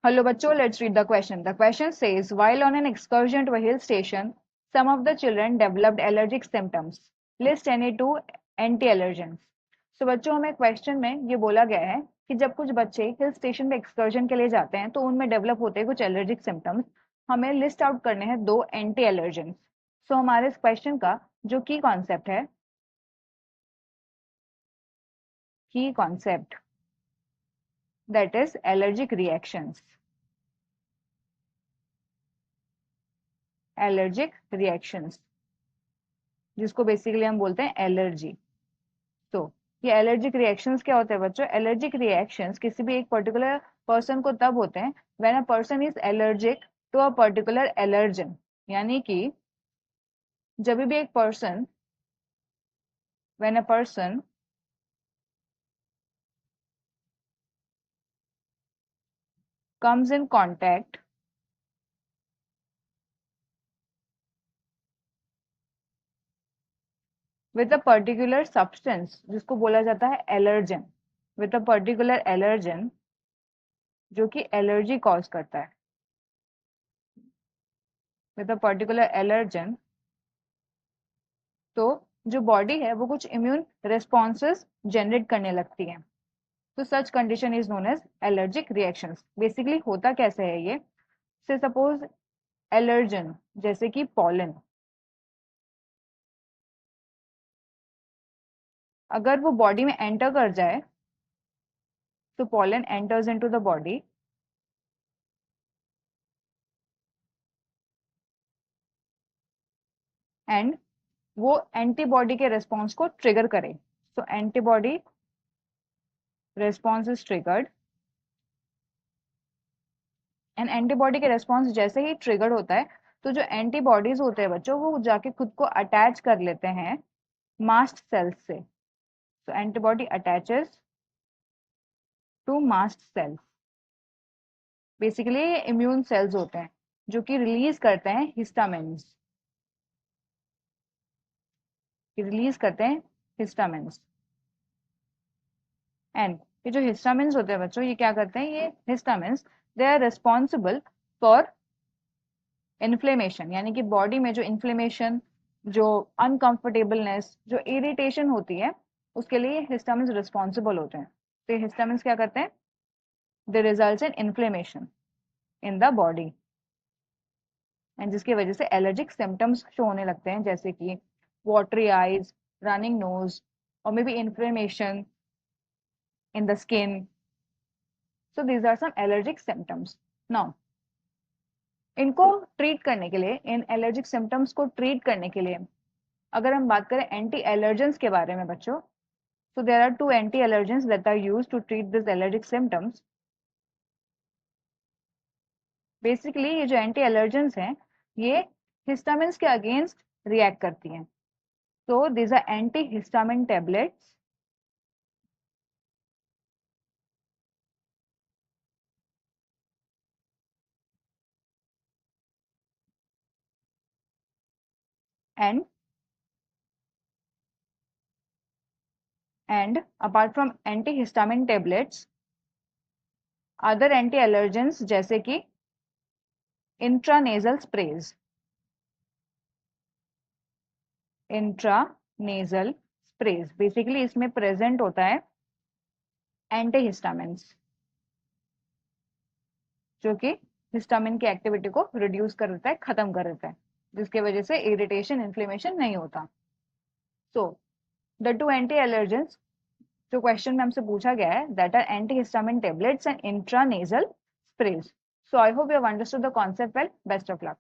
Hello, bachcho. Let's read the question. The question says, while on an excursion to a hill station, some of the children developed allergic symptoms. List any two anti-allergens. So बच्चों हमें question में ये बोला गया है कि जब कुछ बच्चे हिल स्टेशन पे एक्सकर्जन के लिए जाते हैं तो उनमें डेवलप होते हैं कुछ एलर्जिक सिम्टम्स. हमें लिस्ट आउट करने हैं दो एंटी एलर्जेंस. सो हमारे इस क्वेश्चन का जो की कॉन्सेप्ट है, की concept that is allergic reactions. Allergic reactions जिसको बेसिकली हम बोलते हैं एलर्जी. तो ये एलर्जिक रिएक्शंस क्या होते हैं बच्चों? एलर्जिक रिएक्शंस किसी भी एक पर्टिकुलर पर्सन को तब होते हैं when a person is allergic to a particular allergen. यानी कि जब भी एक person, when a person comes in contact with a particular substance जिसको बोला जाता है allergen, with a particular allergen जो कि एलर्जी कॉज करता है, with a particular allergen, तो जो बॉडी है वो कुछ इम्यून रिस्पॉन्सेस जनरेट करने लगती है. तो such condition is known as allergic reactions. Basically होता कैसे है ये? से सपोज एलर्जन जैसे कि पॉलन, अगर वो बॉडी में एंटर कर जाए तो pollen enters into the body and वो एंटीबॉडी के रेस्पॉन्स को ट्रिगर करे. So antibody response is triggered and antibody के रेस्पॉन्स जैसे ही ट्रिगर होता है तो जो एंटीबॉडीज होते हैं बच्चों वो जाके खुद को अटैच कर लेते हैं मास्ट सेल्स से. So antibody attaches to mast cells. Basically ये इम्यून सेल्स होते हैं जो कि रिलीज करते हैं हिस्टामिन्स, रिलीज करते हैं हिस्टामिन्स. एंड ये जो हिस्टामिन्स होते हैं बच्चों ये क्या करते हैं? ये histamines they are responsible for inflammation. यानी कि बॉडी में जो इन्फ्लेमेशन, जो अनकंफर्टेबलनेस, जो इरिटेशन होती है उसके लिए हिस्टामिन्स रिस्पॉन्सिबल होते हैं. तो ये हिस्टामिन्स क्या करते हैं? They results in inflammation in the body and जिसकी वजह से एलर्जिक सिम्टम्स शो होने लगते हैं जैसे कि watery eyes, running nose, or maybe inflammation in the skin. So these are some allergic symptoms. Now, इनको ट्रीट करने के लिए, इन एलर्जिक सिम्टम्स को ट्रीट करने के लिए अगर हम बात करें एंटी एलर्जेंस के बारे में बच्चों, so there are two anti allergens that are used to treat this allergic symptoms. Basically ये जो एंटी एलर्जेंस हैं ये हिस्टामिन्स के अगेंस्ट रिएक्ट करती हैं. So these are antihistamine tablets and apart from antihistamine tablets other anti allergens जैसे कि intranasal sprays. Intranasal sprays basically इसमें प्रेजेंट होता है एंटीहिस्टामिन्स जो कि हिस्टामिन की एक्टिविटी को रिड्यूस कर देता है, खत्म कर देता है, जिसकी वजह से इरिटेशन, इन्फ्लेमेशन नहीं होता. So the two anti allergens जो क्वेश्चन में हमसे पूछा गया है that are antihistamine tablets and intranasal sprays. So I hope you have understood the concept well. Best of luck.